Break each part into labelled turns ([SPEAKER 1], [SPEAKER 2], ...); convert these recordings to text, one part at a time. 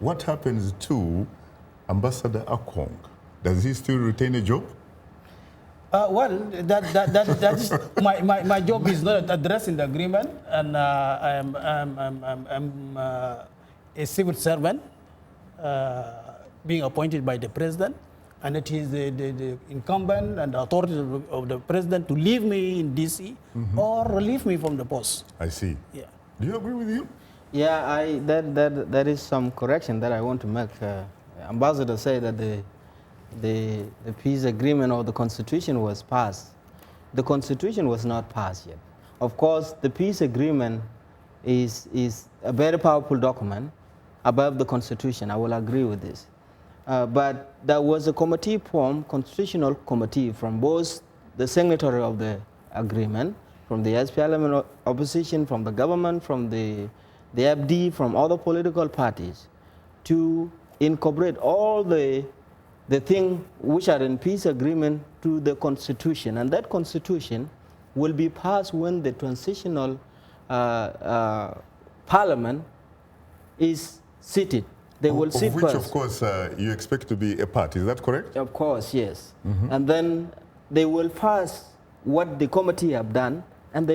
[SPEAKER 1] what happens to Ambassador Akuong? Does he still retain a job?
[SPEAKER 2] Well, that is my job is not addressed in the agreement, and I'm a civil servant being appointed by the president, and it is the incumbent and the authority of the president to leave me in DC or relieve me from the post.
[SPEAKER 1] I see.
[SPEAKER 2] Yeah.
[SPEAKER 1] Do you agree with you?
[SPEAKER 3] Yeah, that is some correction that I want to make. Ambassador said that the peace agreement or the constitution was passed. The constitution was not passed yet. Of course, the peace agreement is a very powerful document above the constitution. I will agree with this. But there was a committee formed, constitutional committee, from both the signatory of the agreement, from the SPLA opposition, from the government, from the FD, from other political parties, to incorporate all the things which are in peace agreement to the constitution. And that constitution will be passed when the transitional parliament is seated. They will sit
[SPEAKER 1] which,
[SPEAKER 3] first.
[SPEAKER 1] of course, you expect to be a part. Is that correct?
[SPEAKER 3] Of course, yes. And then they will pass what the committee have done, and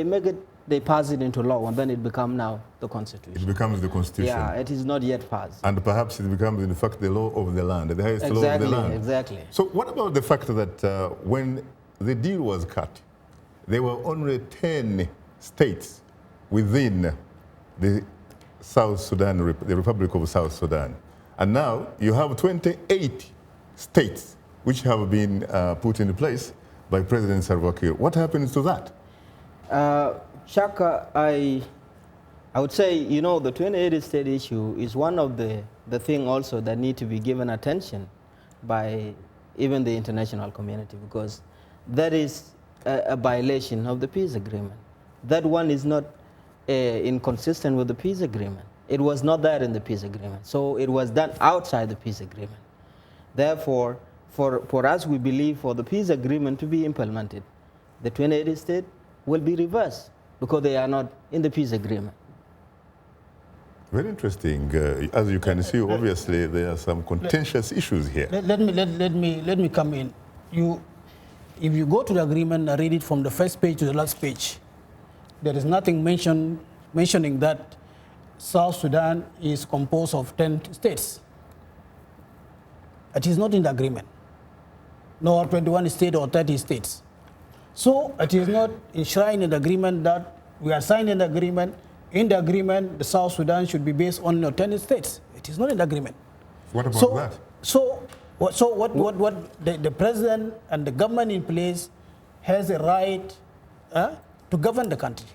[SPEAKER 3] they pass it into law, and then it becomes now the constitution.
[SPEAKER 1] It becomes the constitution.
[SPEAKER 3] Yeah, it is not yet passed.
[SPEAKER 1] And perhaps it becomes, in fact, the law of the land, the highest law of the land.
[SPEAKER 3] Exactly.
[SPEAKER 1] So what about the fact that when the deal was cut, there were only 10 states within the South Sudan, the Republic of South Sudan. And now you have 28 states which have been put in place by President Salva Kiir. What happens to that?
[SPEAKER 3] Shaka, I would say, you know, the 28 state issue is one of the thing also that need to be given attention by even the international community, because that is a violation of the peace agreement. That one is not inconsistent with the peace agreement. It was not there in the peace agreement. So it was done outside the peace agreement. Therefore, for us, we believe for the peace agreement to be implemented, the 28 states will be reversed because they are not in the peace agreement.
[SPEAKER 1] Very interesting. As you can see, obviously, there are some contentious issues here.
[SPEAKER 2] Let me come in. If you go to the agreement and read it from the first page to the last page, there is nothing mentioning that South Sudan is composed of 10 states. It is not in the agreement, nor 21 states or 30 states. So it is not enshrined in the agreement that we are signing the agreement. In the agreement, the South Sudan should be based on 10 states. It is not in the agreement.
[SPEAKER 1] What about that?
[SPEAKER 2] So what the president and the government in place has a right to govern the country,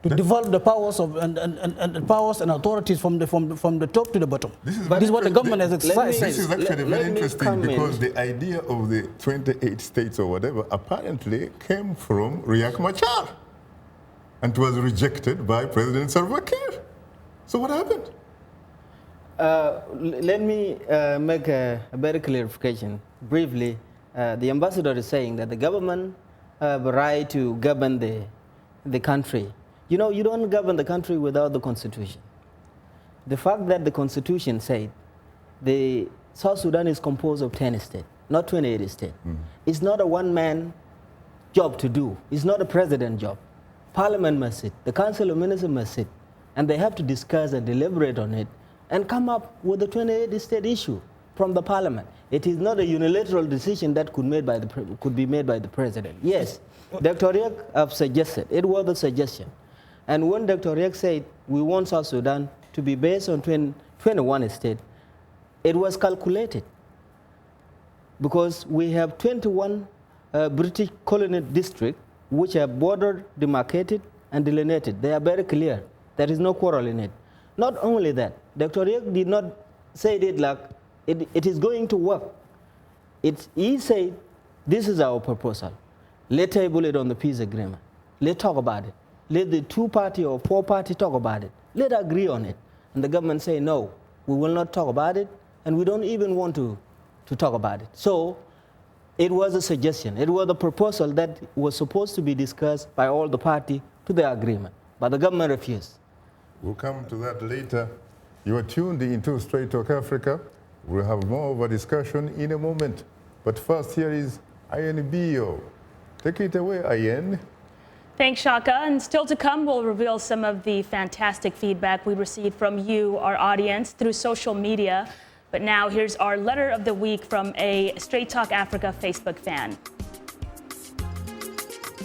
[SPEAKER 2] to develop the powers of and powers and authorities from the top to the bottom. This is what the government has exercised.
[SPEAKER 1] This is actually very interesting because the idea of the 28 states or whatever apparently came from Riek Machar and was rejected by President Salva Kiir. So what happened?
[SPEAKER 3] Let me make a better clarification. Briefly, the ambassador is saying that the government have a right to govern the country. You know, you don't govern the country without the constitution. The fact that the constitution said the South Sudan is composed of 10 states, not 28 states. It's not a one-man job to do. It's not a president job. Parliament must sit. The Council of Ministers must sit. And they have to discuss and deliberate on it and come up with the 28 state issue from the parliament. It is not a unilateral decision that could be made by the president. Yes, Dr. Riek have suggested. It was a suggestion. And when Dr. Riek said we want South Sudan to be based on 21 states, it was calculated because we have 21 British colony districts which are border demarcated and delineated. They are very clear. There is no quarrel in it. Not only that, Dr. Riek did not say it like it is going to work. He said, this is our proposal. Let's table it on the peace agreement. Let's talk about it. Let the two-party or four-party talk about it. Let's agree on it. And the government say, no, we will not talk about it, and we don't even want to talk about it. So it was a suggestion. It was a proposal that was supposed to be discussed by all the parties to the agreement, but the government refused.
[SPEAKER 1] We'll come to that later. You are tuned into Straight Talk Africa. We'll have more of a discussion in a moment. But first, here is Ian Bio. Take it away, Ian.
[SPEAKER 4] Thanks, Shaka. And still to come, we'll reveal some of the fantastic feedback we received from you, our audience, through social media. But now here's our letter of the week from a Straight Talk Africa Facebook fan.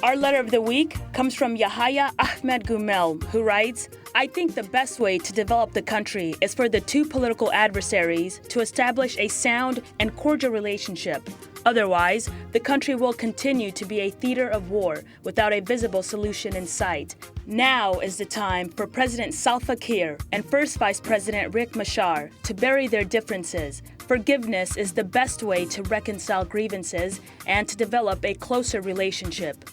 [SPEAKER 4] Our letter of the week comes from Yahaya Ahmed Gumel, who writes, I think the best way to develop the country is for the two political adversaries to establish a sound and cordial relationship. Otherwise, the country will continue to be a theater of war without a visible solution in sight. Now is the time for President Salva Kiir and First Vice President Riek Machar to bury their differences. Forgiveness is the best way to reconcile grievances and to develop a closer relationship.